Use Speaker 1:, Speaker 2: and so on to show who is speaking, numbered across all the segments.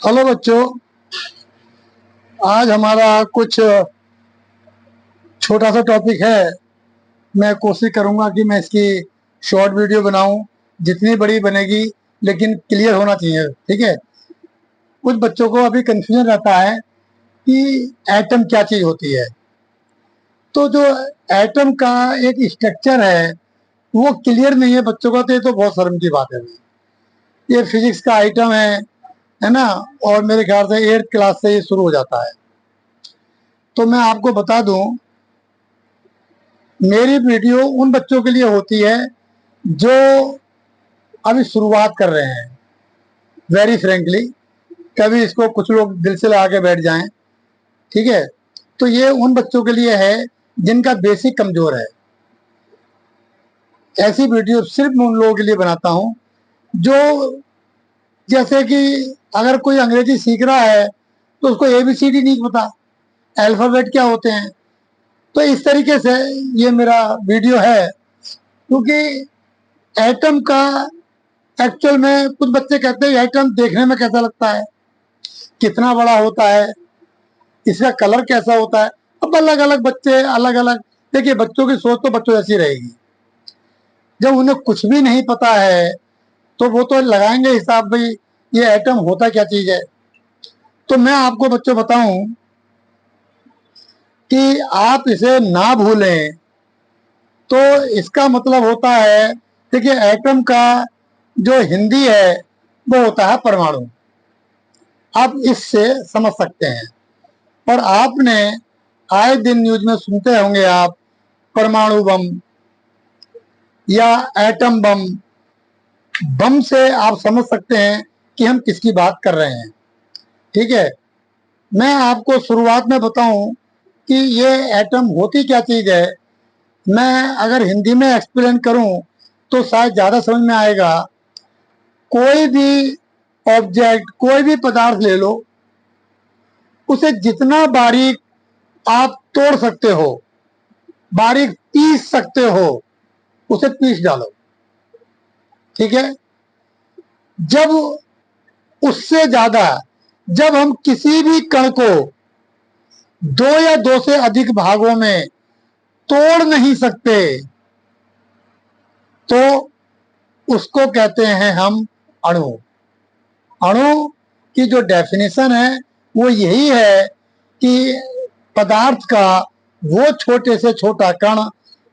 Speaker 1: Hello बच्चों। आज हमारा कुछ छोटा सा टॉपिक है। मैं कोशिश करूंगा कि मैं इसकी शॉर्ट वीडियो बनाऊं, जितनी बड़ी बनेगी लेकिन क्लियर होना चाहिए। ठीक है। कुछ बच्चों को अभी कंफ्यूजन रहता है कि एटम क्या चीज होती है। तो जो एटम का एक स्ट्रक्चर है वो क्लियर नहीं है बच्चों का, तो ये तो बहुत शर्म की बात है। ये फिजिक्स का आइटम है ना। और मेरे ख्याल से 8th क्लास से ये शुरू हो जाता है। तो मैं आपको बता दूं, मेरी वीडियो उन बच्चों के लिए होती है जो अभी शुरुआत कर रहे हैं। वेरी फ्रेंकली, कभी इसको कुछ लोग दिल से लगा के बैठ जाएं। ठीक है। तो ये उन बच्चों के लिए है जिनका बेसिक कमजोर है। ऐसी वीडियो सिर्फ मैं उन लोगों के लिए बनाता हूं जो, जैसे कि अगर कोई अंग्रेजी सीख रहा है तो उसको ABCD नहीं पता, अल्फाबेट क्या होते हैं। तो इस तरीके से ये मेरा वीडियो है, क्योंकि एटम का एक्चुअल में कुछ बच्चे कहते हैं एटम देखने में कैसा लगता है, कितना बड़ा होता है, इसका कलर कैसा होता है। अब अलग अलग बच्चे अलग अलग, देखिए बच्चों की सोच तो बच्चों जैसी रहेगी। जब उन्हें कुछ भी नहीं पता है तो वो तो लगाएंगे हिसाब, भाई ये एटम होता क्या चीज है। तो मैं आपको बच्चों बताऊं कि आप इसे ना भूलें, तो इसका मतलब होता है, देखिए एटम का जो हिंदी है वो होता है परमाणु। आप इससे समझ सकते हैं। और आपने आए दिन न्यूज में सुनते होंगे आप, परमाणु बम या एटम बम। बम से आप समझ सकते हैं कि हम किसकी बात कर रहे हैं। ठीक है। मैं आपको शुरुआत में बताऊं कि ये एटम होती क्या चीज है। मैं अगर हिंदी में एक्सप्लेन करूं तो शायद ज्यादा समझ में आएगा। कोई भी ऑब्जेक्ट, कोई भी पदार्थ ले लो, उसे जितना बारीक आप तोड़ सकते हो, बारीक पीस सकते हो, उसे पीस डालो। ठीक है। जब उससे ज्यादा, जब हम किसी भी कण को दो या दो से अधिक भागों में तोड़ नहीं सकते तो उसको कहते हैं हम अणु। अणु की जो डेफिनेशन है वो यही है कि पदार्थ का वो छोटे से छोटा कण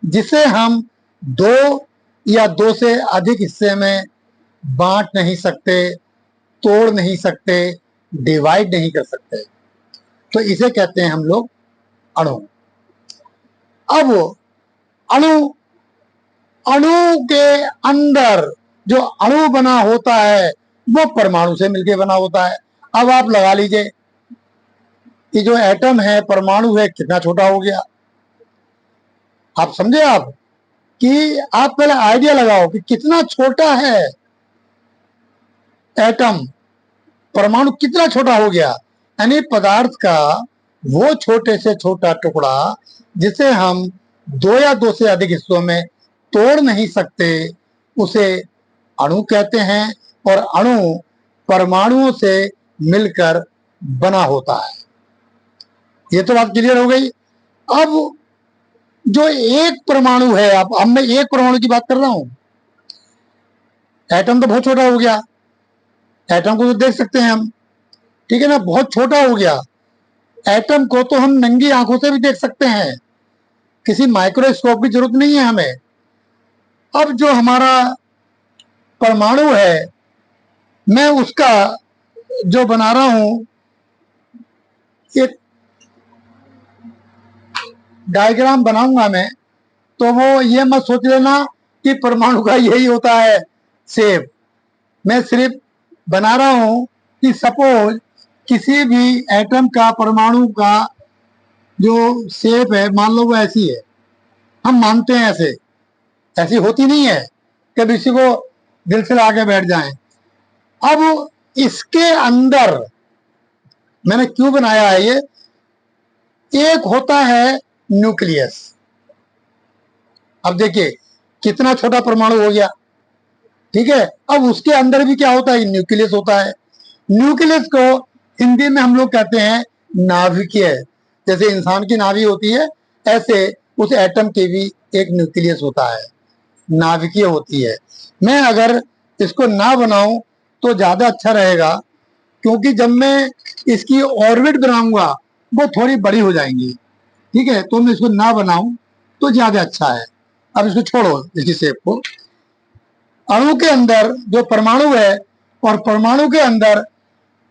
Speaker 1: जिसे हम दो या दो से अधिक हिस्से में बांट नहीं सकते, तोड़ नहीं सकते, डिवाइड नहीं कर सकते, तो इसे कहते हैं हम लोग अणु। अब अणु, अणु के अंदर जो अणु बना होता है वो परमाणु से मिलकर बना होता है। अब आप लगा लीजिए कि जो एटम है, परमाणु है, कितना छोटा हो गया। आप समझे आप कि आप पहले आइडिया लगाओ कि कितना छोटा है एटम, परमाणु कितना छोटा हो गया। यानी पदार्थ का वो छोटे से छोटा टुकड़ा जिसे हम दो या दो से अधिक हिस्सों में तोड़ नहीं सकते, उसे अणु कहते हैं। और अणु परमाणुओं से मिलकर बना होता है। ये तो बात क्लियर हो गई। अब जो एक परमाणु है, अब मैं एक परमाणु की बात कर रहा हूं। एटम तो बहुत छोटा हो गया, एटम को तो देख सकते हैं हम, ठीक है ना, बहुत छोटा हो गया। एटम को तो हम नंगी आंखों से भी देख सकते हैं, किसी माइक्रोस्कोप की जरूरत नहीं है हमें। अब जो हमारा परमाणु है, मैं उसका जो बना रहा हूं एक डायग्राम बनाऊंगा मैं, तो वो ये मत सोच लेना कि परमाणु का यही होता है शेप। मैं सिर्फ बना रहा हूं कि सपोज किसी भी एटम का, परमाणु का जो शेप है, मान लो वो ऐसी है। हम मानते हैं ऐसे, ऐसी होती नहीं है, कभी इसी को दिल से लगा के बैठ जाएं। अब इसके अंदर मैंने क्यों बनाया है ये, एक होता है न्यूक्लियस। अब देखिए कितना छोटा परमाणु हो गया। ठीक है। अब उसके अंदर भी क्या होता है, न्यूक्लियस होता है। न्यूक्लियस को हिंदी में हम लोग कहते हैं नाभिकीय। जैसे इंसान की नाभि होती है, ऐसे उस एटम के भी एक न्यूक्लियस होता है, नाभिकीय होती है। मैं अगर इसको ना बनाऊं तो ज्यादा अच्छा रहेगा, क्योंकि जब मैं इसकी ऑर्बिट बनाऊंगा वो थोड़ी बड़ी हो जाएंगी। ठीक है, तो मैं इसको ना बनाऊं तो ज्यादा अच्छा है। अब इसको छोड़ो, इसकी शेप को। अणु के अंदर जो परमाणु है और परमाणु के अंदर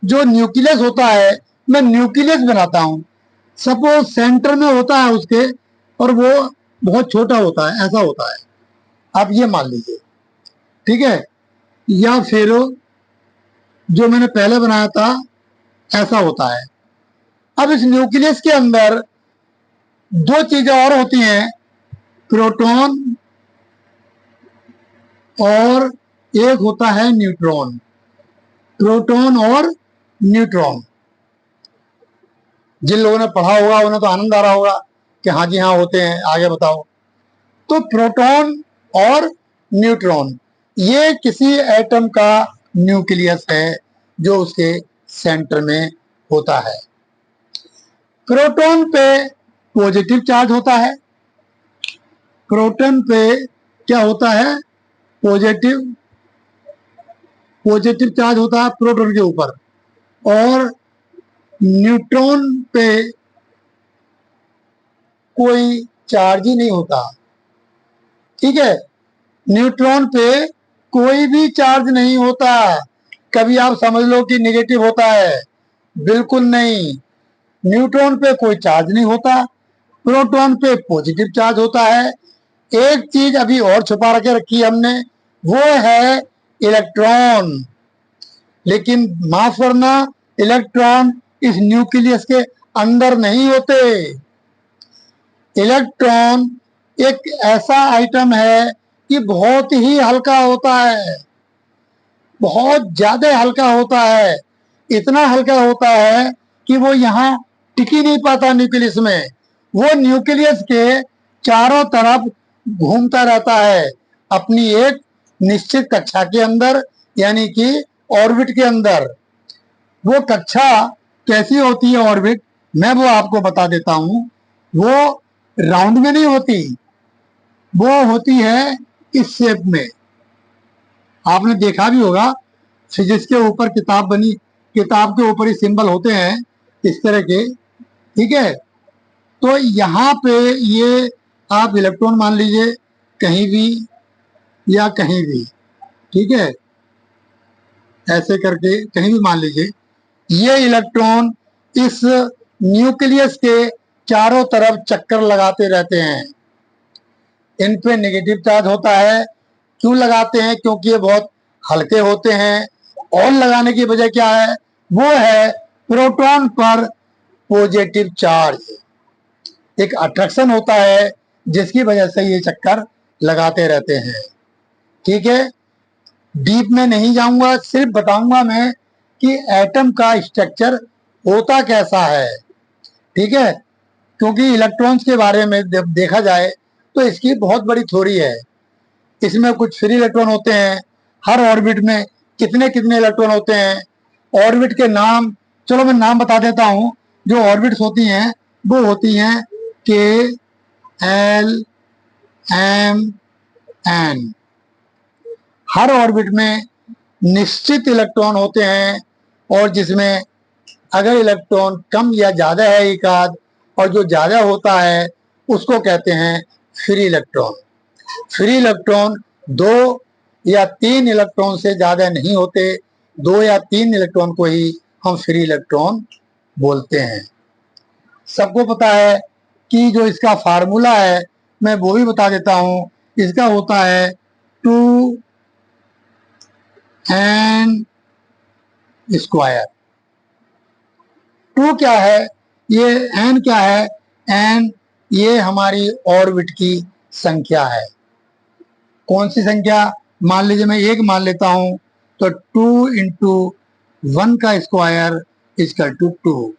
Speaker 1: जो न्यूक्लियस होता है, मैं न्यूक्लियस बनाता हूं। सपोज सेंटर में होता है उसके, और वो बहुत छोटा होता है, ऐसा होता है। आप ये मान लीजिए, ठीक है। या फिर जो मैंने पहले बनाया था, ऐसा होता है। अब इस न्यूक्लियस के अंदर दो चीजें और होती हैं, प्रोटॉन और एक होता है न्यूट्रॉन। प्रोटॉन और न्यूट्रॉन, जिन लोगों ने पढ़ा होगा उन्हें तो आनंद आ रहा होगा कि हाँ जी हाँ होते हैं, आगे बताओ। तो प्रोटॉन और न्यूट्रॉन, ये किसी एटम का न्यूक्लियस है जो उसके सेंटर में होता है। प्रोटॉन पे पॉजिटिव चार्ज होता है, प्रोटॉन पे क्या होता है, पॉजिटिव पॉजिटिव चार्ज होता है प्रोटॉन के ऊपर, और न्यूट्रॉन पे कोई चार्ज ही नहीं होता। ठीक है, न्यूट्रॉन पे कोई भी चार्ज नहीं होता। कभी आप समझ लो कि नेगेटिव होता है, बिल्कुल नहीं। न्यूट्रॉन पे कोई चार्ज नहीं होता, प्रोटॉन पे पॉजिटिव चार्ज होता है। एक चीज अभी और छुपा के रखी है हमने, वो है इलेक्ट्रॉन। लेकिन माफ करना, इलेक्ट्रॉन इस न्यूक्लियस के अंदर नहीं होते। इलेक्ट्रॉन एक ऐसा आइटम है कि बहुत ही हल्का होता है, बहुत ज्यादा हल्का होता है। इतना हल्का होता है कि वो यहाँ टिक ही नहीं पाता न्यूक्लियस में। वो न्यूक्लियस के चारों तरफ घूमता रहता है अपनी एक निश्चित कक्षा के अंदर, यानी कि ऑर्बिट के अंदर। वो कक्षा कैसी होती है ऑर्बिट, मैं वो आपको बता देता हूं। वो राउंड में नहीं होती, वो होती है इस शेप में। आपने देखा भी होगा, फिजिक्स के ऊपर किताब बनी, किताब के ऊपर ही सिंबल होते हैं इस तरह के। ठीक है, तो यहाँ पे ये आप इलेक्ट्रॉन मान लीजिए कहीं भी या कहीं भी, ठीक है, ऐसे करके कहीं भी मान लीजिए। ये इलेक्ट्रॉन इस न्यूक्लियस के चारों तरफ चक्कर लगाते रहते हैं। इन पे नेगेटिव चार्ज होता है। क्यों लगाते हैं, क्योंकि ये बहुत हल्के होते हैं। और लगाने की वजह क्या है, वो है प्रोटॉन पर पॉजिटिव चार्ज। एक अट्रैक्शन होता है जिसकी वजह से ये चक्कर लगाते रहते हैं। ठीक है, डीप में नहीं जाऊंगा, सिर्फ बताऊंगा मैं कि एटम का स्ट्रक्चर होता कैसा है। ठीक है, क्योंकि इलेक्ट्रॉन्स के बारे में जब देखा जाए तो इसकी बहुत बड़ी थ्योरी है। इसमें कुछ फ्री इलेक्ट्रॉन होते हैं, हर ऑर्बिट में कितने कितने इलेक्ट्रॉन होते हैं। ऑर्बिट के नाम, चलो मैं नाम बता देता हूं। जो ऑर्बिट्स होती हैं वो होती हैं के, एल, एम, एन। हर ऑर्बिट में निश्चित इलेक्ट्रॉन होते हैं, और जिसमें अगर इलेक्ट्रॉन कम या ज्यादा है एक आध, और जो ज्यादा होता है उसको कहते हैं फ्री इलेक्ट्रॉन। फ्री इलेक्ट्रॉन दो या तीन इलेक्ट्रॉन से ज्यादा नहीं होते, दो या तीन इलेक्ट्रॉन को ही हम फ्री इलेक्ट्रॉन बोलते हैं। सबको पता है कि जो इसका फार्मूला है, मैं वो भी बता देता हूं। इसका होता है 2n स्क्वायर। 2 क्या है, ये n क्या है, n ये हमारी ऑर्बिट की संख्या है। कौन सी संख्या, मान लीजिए मैं एक मान लेता हूं, तो 2 इंटू 1 का स्क्वायर इजकल टू 2।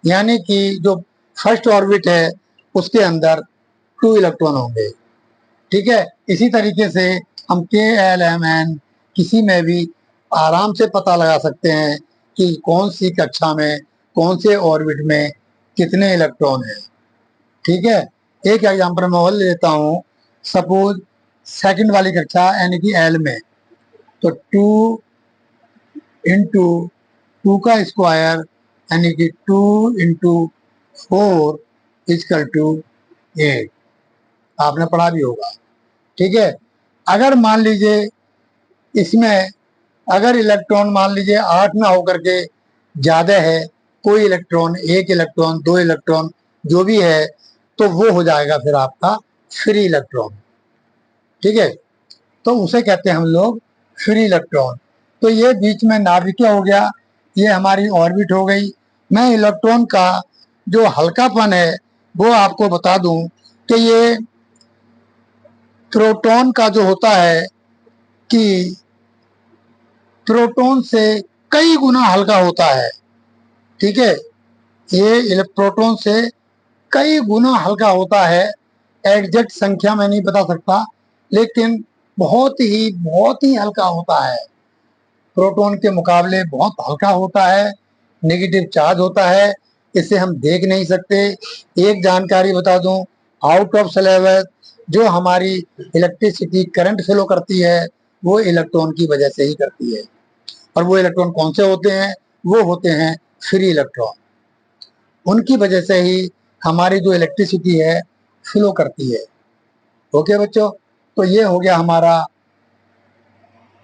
Speaker 1: यानी कि जो फर्स्ट ऑर्बिट है उसके अंदर 2 इलेक्ट्रॉन होंगे। ठीक है, इसी तरीके से हम के, एल, एम, एन किसी में भी आराम से पता लगा सकते हैं कि कौन सी कक्षा में कौन से ऑर्बिट में कितने इलेक्ट्रॉन हैं। ठीक है, एक एग्जांपल मैं और ले लेता हूँ। सपोज सेकंड वाली कक्षा यानी कि एल में, तो 2 × 2 का स्क्वायर यानी कि 2 × 4 = 8। आपने पढ़ा भी होगा। ठीक है, अगर मान लीजिए इसमें अगर इलेक्ट्रॉन मान लीजिए 8 ना होकर के ज्यादा है, कोई इलेक्ट्रॉन, 1 इलेक्ट्रॉन, 2 इलेक्ट्रॉन, जो भी है, तो वो हो जाएगा फिर आपका फ्री इलेक्ट्रॉन। ठीक है, तो उसे कहते हैं हम लोग फ्री इलेक्ट्रॉन। तो ये बीच में नाभिकीय हो गया, ये हमारी ऑर्बिट हो गई। मैं इलेक्ट्रॉन का जो हल्कापन है वो आपको बता दूं कि ये प्रोटॉन का जो होता है कि प्रोटॉन से कई गुना हल्का होता है। ठीक है, ये प्रोटॉन से कई गुना हल्का होता है। एग्जैक्ट संख्या मैं नहीं बता सकता, लेकिन बहुत ही हल्का होता है। प्रोटॉन के मुकाबले बहुत हल्का होता है, नेगेटिव चार्ज होता है, इसे हम देख नहीं सकते। एक जानकारी बता दूं, आउट ऑफ सिलेबस जो हमारी इलेक्ट्रिसिटी करंट फ्लो करती है वो इलेक्ट्रॉन की वजह से ही करती है। और वो इलेक्ट्रॉन कौन से होते हैं? वो होते हैं फ्री इलेक्ट्रॉन। उनकी वजह से ही हमारी जो इलेक्ट्रिसिटी है फ्लो करती है। ओके बच्चों, तो ये हो गया हमारा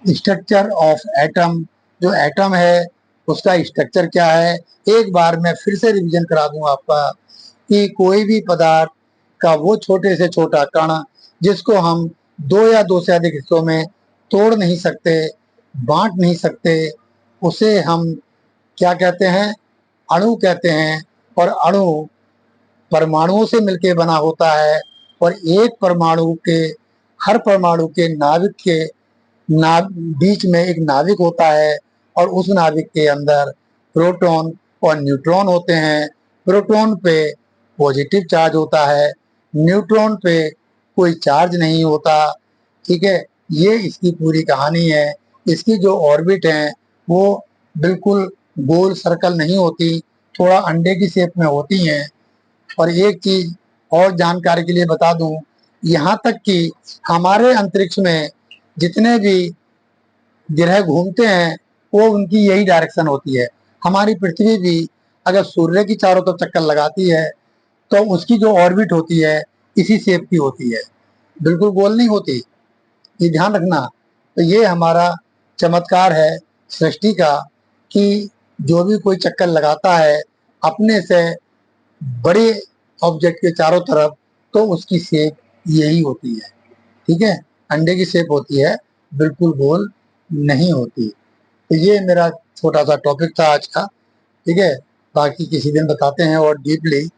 Speaker 1: स्ट्रक्चर ऑफ एटम। जो एटम है उसका स्ट्रक्चर क्या है, एक बार मैं फिर से रिवीजन करा दूं आपका कि कोई भी पदार्थ का वो छोटे से छोटा कण जिसको हम 2 या 2 से अधिक हिस्सों में तोड़ नहीं सकते, बांट नहीं सकते, उसे हम क्या कहते हैं? अणु कहते हैं। और अणु परमाणुओं से मिलकर बना होता है, और एक परमाणु के, हर परमाणु के नाभिक के बीच में एक नाभिक होता है, और उस नाभिक के अंदर प्रोटॉन और न्यूट्रॉन होते हैं। प्रोटॉन पे पॉजिटिव चार्ज होता है, न्यूट्रॉन पे कोई चार्ज नहीं होता। ठीक है, ये इसकी पूरी कहानी है। इसकी जो ऑर्बिट है वो बिल्कुल गोल सर्कल नहीं होती, थोड़ा अंडे की शेप में होती हैं। और एक चीज और जानकारी के लिए बता दूं, यहाँ तक कि हमारे अंतरिक्ष में जितने भी ग्रह घूमते हैं वो उनकी यही डायरेक्शन होती है। हमारी पृथ्वी भी अगर सूर्य की चारों तरफ चक्कर लगाती है तो उसकी जो ऑर्बिट होती है इसी शेप की होती है, बिल्कुल गोल नहीं होती, ये ध्यान रखना। तो ये हमारा चमत्कार है सृष्टि का कि जो भी कोई चक्कर लगाता है अपने से बड़े ऑब्जेक्ट के चारों तरफ, तो उसकी शेप यही होती है। ठीक है, अंडे की शेप होती है, बिल्कुल गोल नहीं होती। तो ये मेरा छोटा सा टॉपिक था आज का। ठीक है, बाकी किसी दिन बताते हैं और डीपली।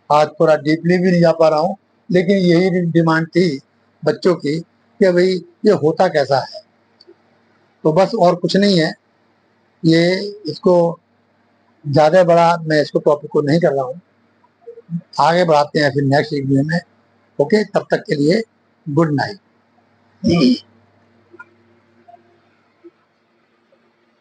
Speaker 1: आज थोड़ा डीपली भी नहीं जा पा रहा हूँ, लेकिन यही डिमांड थी बच्चों की कि भाई ये होता कैसा है। तो बस और कुछ नहीं है, ये इसको ज्यादा बड़ा मैं इसको टॉपिक को नहीं कर रहा हूँ, आगे बढ़ाते हैं फिर नेक्स्ट वीडियो में। ओके, तब तक के लिए गुड नाइट।